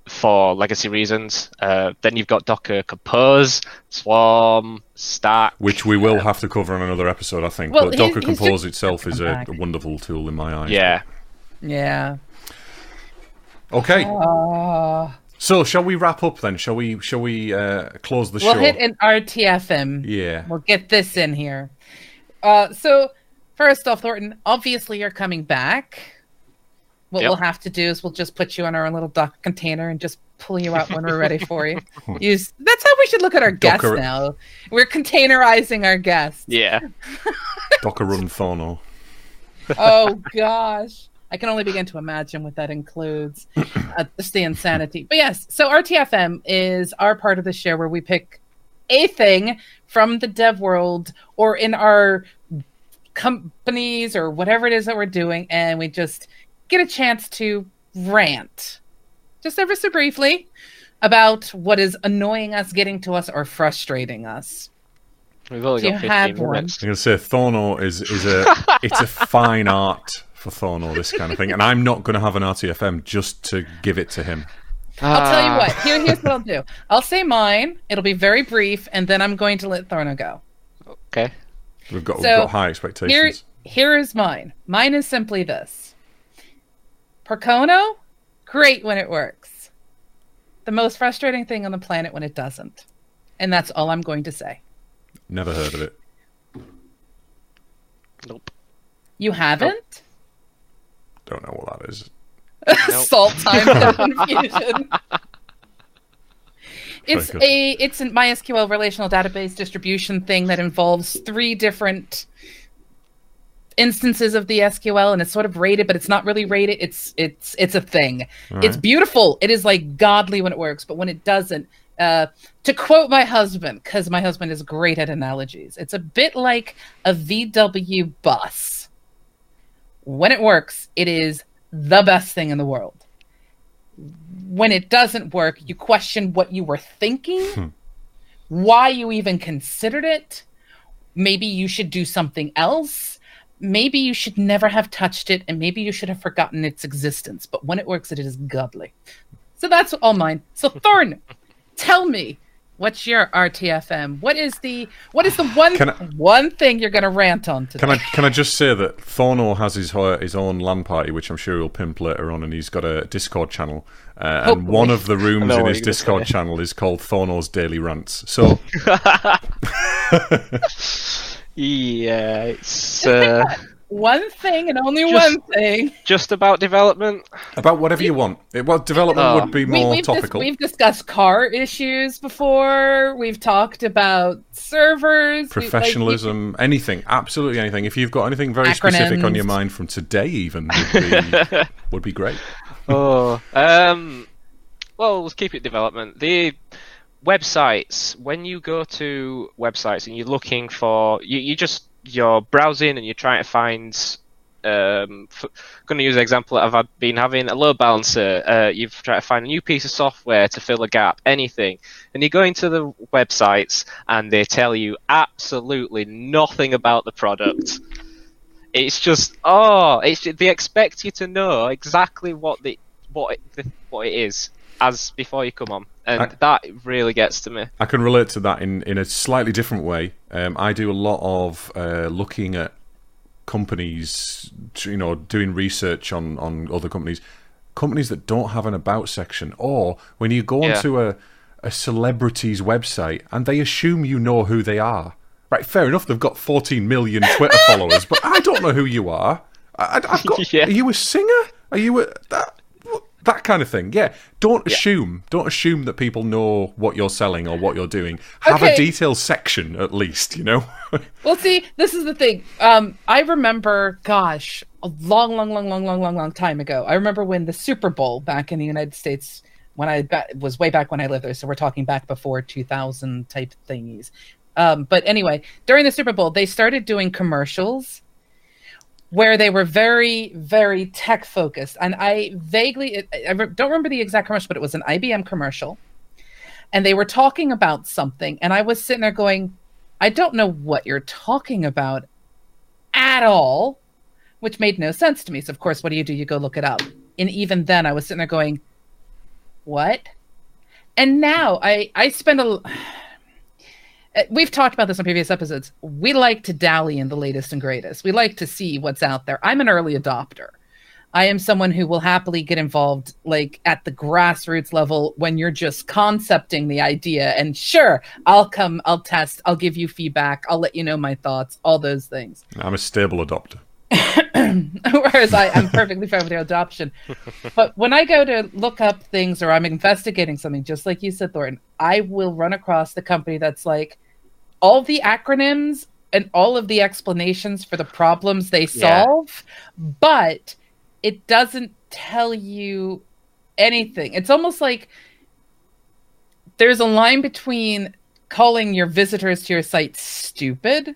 for legacy reasons. Then you've got Docker Compose, Swarm, Stack, which we will have to cover on another episode, I think. Well, but Docker Compose itself is a wonderful tool in my eyes. Yeah. Okay. So shall we wrap up then? Shall we close the show? We'll hit an RTFM. Yeah. We'll get this in here. So first off, Thornton, obviously you're coming back. What we'll have to do is we'll just put you on our little Docker container and just pull you out when we're ready for you. That's how we should look at our guests now. We're containerizing our guests. Yeah. Docker run Thorno. Oh gosh. I can only begin to imagine what that includes. Just the insanity. But yes, so RTFM is our part of the show where we pick a thing from the dev world or in our companies or whatever it is that we're doing, and we just get a chance to rant, just ever so briefly, about what is annoying us, getting to us, or frustrating us. We've only got 15 minutes. I'm going to say Thorno is it's a fine art for Thorno, this kind of thing, and I'm not going to have an RTFM just to give it to him. I'll tell you what. Here's what I'll do. I'll say mine. It'll be very brief, and then I'm going to let Thorno go. Okay. We've got high expectations. Here is mine. Mine is simply this. Percono, great when it works. The most frustrating thing on the planet when it doesn't. And that's all I'm going to say. Never heard of it. Nope. You haven't? Don't know what that is. Nope. Salt time confusion. It's a MySQL relational database distribution thing that involves 3 different instances of the SQL, and it's sort of rated, but it's not really rated. It's a thing. Right. It's beautiful. It is like godly when it works, but when it doesn't, to quote my husband, because my husband is great at analogies, it's a bit like a VW bus. When it works, it is the best thing in the world. When it doesn't work, you question what you were thinking, why you even considered it. Maybe you should do something else. Maybe you should never have touched it, and maybe you should have forgotten its existence. But when it works, it is godly. So that's all mine. So Thorn, tell me, what's your RTFM? What is the one thing you're going to rant on today? Can I just say that Thorno has his own LAN party, which I'm sure he'll pimp later on, and he's got a Discord channel. And one of the rooms in his Discord channel is called Thorno's Daily Rants. So. Yeah, it's one thing and only one thing. Just about development. About whatever you want. Development would be more topical. We've discussed car issues before. We've talked about servers, professionalism, anything, absolutely anything. If you've got anything very specific on your mind from today, even would be great. Well, let's keep it development. The websites, when you go to websites and you're looking for, you're browsing and you're trying to find, going to use an example that I've been having, a load balancer, you've tried to find a new piece of software to fill a gap, anything, and you go into the websites and they tell you absolutely nothing about the product. It's just, they expect you to know exactly what it is as before you come on. And that really gets to me. I can relate to that in a slightly different way. I do a lot of looking at companies, doing research on other companies that don't have an about section, or when you go onto a a celebrity's website and they assume you know who they are. Right, fair enough, they've got 14 million Twitter followers, but I don't know who you are. I've got, Are you a singer? Are you a... That kind of thing, yeah. Don't assume that people know what you're selling or what you're doing. Have a detailed section, at least, you know? Well, see, this is the thing. I remember, gosh, a long time ago. I remember when the Super Bowl back in the United States, when I was way back when I lived there, so we're talking back before 2000 type thingies. But anyway, during the Super Bowl, they started doing commercials where they were very, very tech focused. And I don't remember the exact commercial, but it was an IBM commercial. And they were talking about something. And I was sitting there going, I don't know what you're talking about at all, which made no sense to me. So, of course, what do? You go look it up. And even then, I was sitting there going, what? And now I spend we've talked about this on previous episodes. We like to dally in the latest and greatest. We like to see what's out there. I'm an early adopter. I am someone who will happily get involved, like, at the grassroots level when you're just concepting the idea. And sure, I'll come, I'll test, I'll give you feedback, I'll let you know my thoughts, all those things. I'm a stable adopter. Whereas I'm perfectly fine with your adoption. But when I go to look up things or I'm investigating something, just like you said, Thornton, I will run across the company that's like, all the acronyms and all of the explanations for the problems they solve, but it doesn't tell you anything. It's almost like there's a line between calling your visitors to your site stupid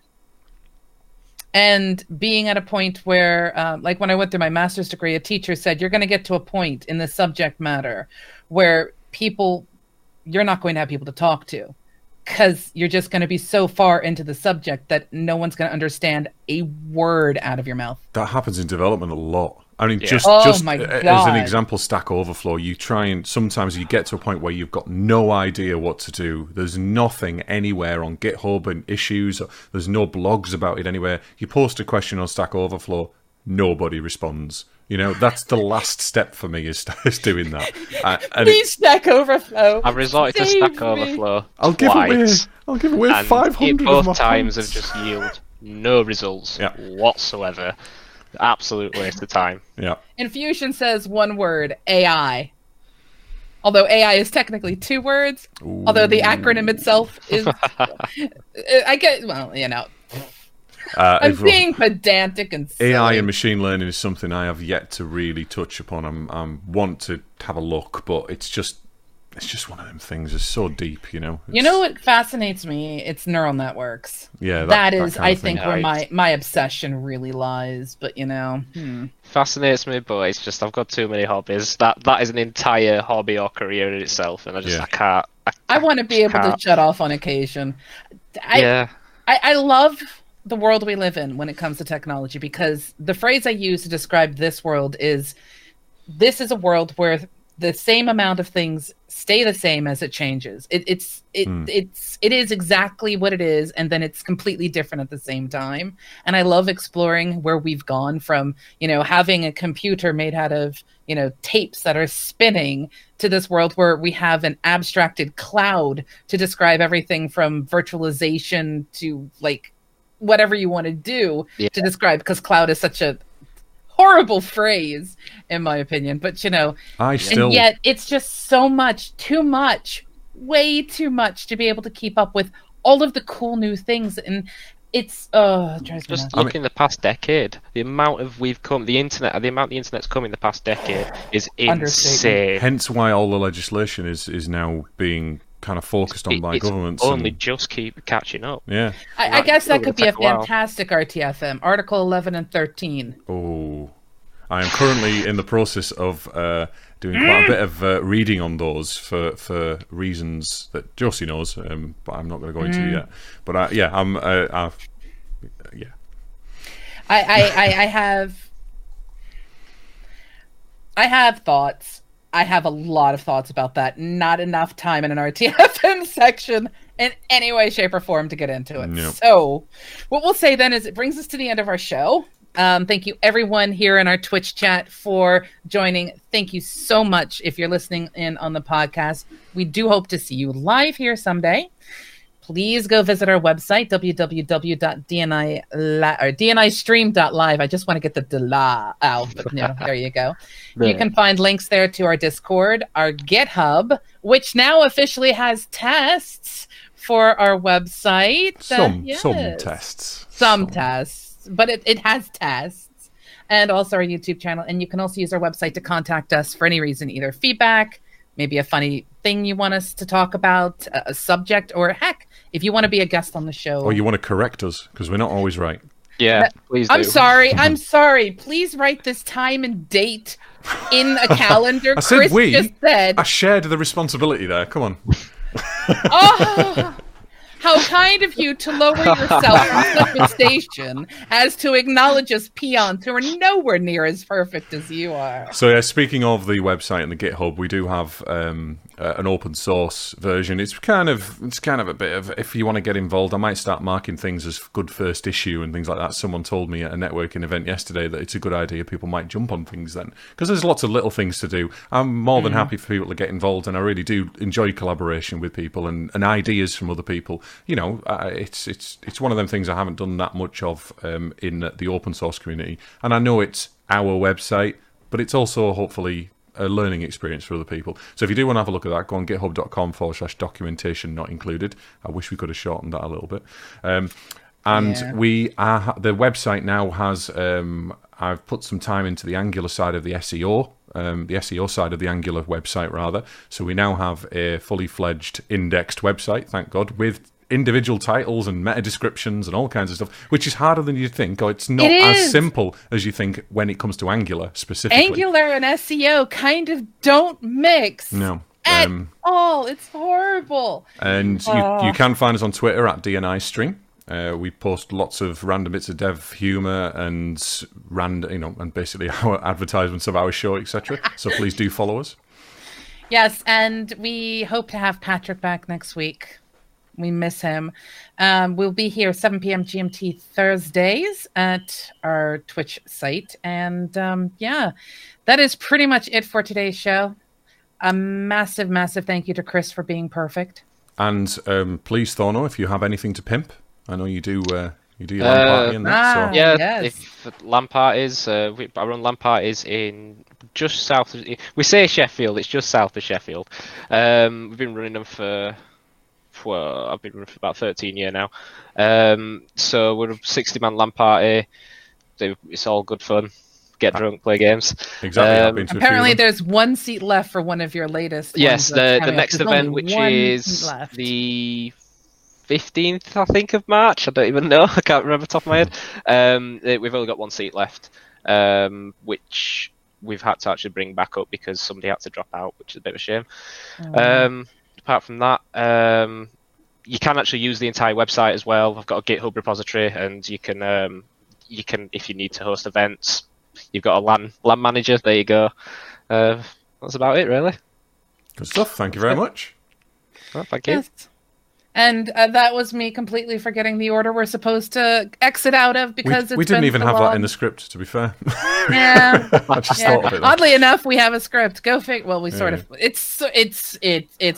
and being at a point where, like when I went through my master's degree, a teacher said, you're going to get to a point in the subject matter where you're not going to have people to talk to, because you're just going to be so far into the subject that no one's going to understand a word out of your mouth. That happens in development a lot. I mean, just as an example, Stack Overflow, you try and sometimes you get to a point where you've got no idea what to do. There's nothing anywhere on GitHub and issues. There's no blogs about it anywhere. You post a question on Stack Overflow, nobody responds. You know, that's the last step for me is doing that. Please, Stack Overflow. I've resorted to Stack Overflow I'll give away 500 both of my times points. have just yielded no results whatsoever. Absolute waste of time. Yeah. Infusion says one word, AI. Although AI is technically 2 words. Ooh. Although the acronym itself is... I get... Well, you know... I'm being pedantic and silly. AI and machine learning is something I have yet to really touch upon. I want to have a look, but it's just one of them things. It's so deep, you know. You know what fascinates me? It's neural networks. Yeah, that is, I think, where my obsession really lies. But you know, fascinates me, but it's just I've got too many hobbies. That is an entire hobby or career in itself, and I can't. I want to be able to shut off on occasion. I love the world we live in when it comes to technology, because the phrase I use to describe this world is, this is a world where the same amount of things stay the same as it changes. It is exactly what it is, and then it's completely different at the same time. And I love exploring where we've gone from, you know, having a computer made out of, you know, tapes that are spinning, to this world where we have an abstracted cloud to describe everything from virtualization to like whatever you want to do to describe, because cloud is such a horrible phrase in my opinion, but you know, and yet it's just so much, too much, way too much to be able to keep up with all of the cool new things. And it's just look in the past decade, the amount the internet's come in the past decade is insane. Hence why all the legislation is now being kind of focused on by governments. Only just keep catching up. Yeah. I guess that could be a fantastic RTFM, Article 11 and 13. Oh, I am currently in the process of doing quite a bit of reading on those for reasons that Josie knows, but I'm not going to go into yet. But I have thoughts. I have a lot of thoughts about that. Not enough time in an RTFM section in any way, shape, or form to get into it. Nope. So what we'll say then is it brings us to the end of our show. Thank you, everyone here in our Twitch chat for joining. Thank you so much if you're listening in on the podcast. We do hope to see you live here someday. Please go visit our website, dnistream.live. I just want to get the la out, but there you go. You can find links there to our Discord, our GitHub, which now officially has tests for our website. Some tests. Some tests, but it has tests. And also our YouTube channel. And you can also use our website to contact us for any reason, either feedback, maybe a funny thing you want us to talk about, a subject, or heck, if you want to be a guest on the show. Or you want to correct us, because we're not always right. Yeah, please do. I'm sorry. Please write this time and date in a calendar. I said Chris just said. I shared the responsibility there. Come on. Oh, how kind of you to lower yourself from such a station as to acknowledge us peons who are nowhere near as perfect as you are. So yeah, speaking of the website and the GitHub, we do have an open source version. It's kind of a bit of, if you want to get involved, I might start marking things as good first issue and things like that. Someone told me at a networking event yesterday that it's a good idea people might jump on things then, because there's lots of little things to do. I'm more than happy for people to get involved, and I really do enjoy collaboration with people and ideas from other people. You know, it's one of them things I haven't done that much of in the open source community, and I know it's our website, but it's also hopefully a learning experience for other people. So if you do want to have a look at that, go on github.com/documentation not included. I wish we could have shortened that a little bit. We are, the website now has, I've put some time into the Angular side of the SEO, side of the Angular website rather. So we now have a fully fledged indexed website, thank God, with individual titles and meta descriptions and all kinds of stuff, which is harder than you think, or it's not as simple as you think when it comes to Angular specifically. Angular and SEO kind of don't mix. No. At all. It's horrible. And you can find us on Twitter at DNIStream. We post lots of random bits of dev humor and and basically our advertisements of our show, etc. So please do follow us. Yes, and we hope to have Patrick back next week. We miss him. We'll be here 7 p.m. GMT Thursdays at our Twitch site. And that is pretty much it for today's show. A massive, massive thank you to Chris for being perfect. And please, Thorno, if you have anything to pimp, I know you do. You do your LAN party and that. So. Yeah, yes. If LAN parties, I run LAN parties in just south of. We say Sheffield, it's just south of Sheffield. We've been running them for. Well, I've been running for about 13 years now. So we're a 60-man LAN party. It's all good fun. Get drunk, play games. Exactly. Apparently, there's one seat left for one of your latest. Yes, the next event, which is the 15th, I think, of March. I don't even know. I can't remember top of my head. We've only got one seat left, which we've had to actually bring back up because somebody had to drop out, which is a bit of a shame. Apart from that, you can actually use the entire website as well. I've got a GitHub repository, and you can, if you need to host events, you've got a LAN manager. There you go. That's about it, really. Good stuff. Thank you very much. Well, thank you. Yes. And that was me completely forgetting the order we're supposed to exit out of because we didn't even have that in the script, to be fair. Yeah, I just thought of it. Oddly enough, we have a script. Go figure. Well, we sort of. It's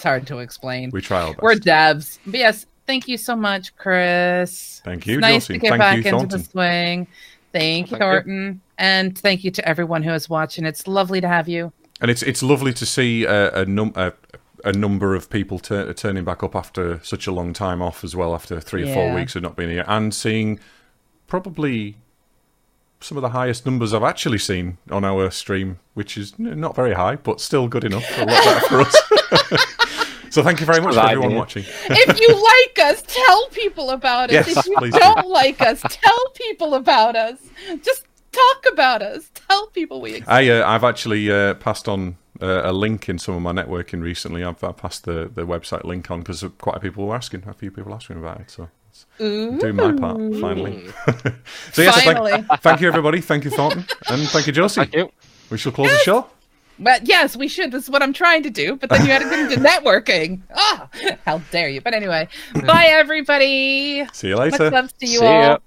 hard to explain. We try our best. We're devs. But yes, thank you so much, Chris. Thank you, nice Josie. to get thank back you, into Thornton. the swing. Thank you, Thornton, and thank you to everyone who is watching. It's lovely to have you. And it's lovely to see a number of people turning back up after such a long time off as well, after 3 or 4 weeks of not being here, and seeing probably some of the highest numbers I've actually seen on our stream, which is not very high, but still good enough, a lot better for us. So thank you very much for everyone watching. If you like us, tell people about us. Yes, if you please don't like us, tell people about us. Just talk about us. Tell people we exist. I've actually passed on a link in some of my networking recently. I've passed the website link on because quite a few people were asking. A few people asking about it, so I'm doing my part finally. So yes, thank you everybody. Thank you, Thornton, and thank you, Josie. Thank you. We shall close the show. But yes, we should. This is what I'm trying to do. But then you had to get into networking. How dare you? But anyway, bye everybody. See you later. Much love to you all.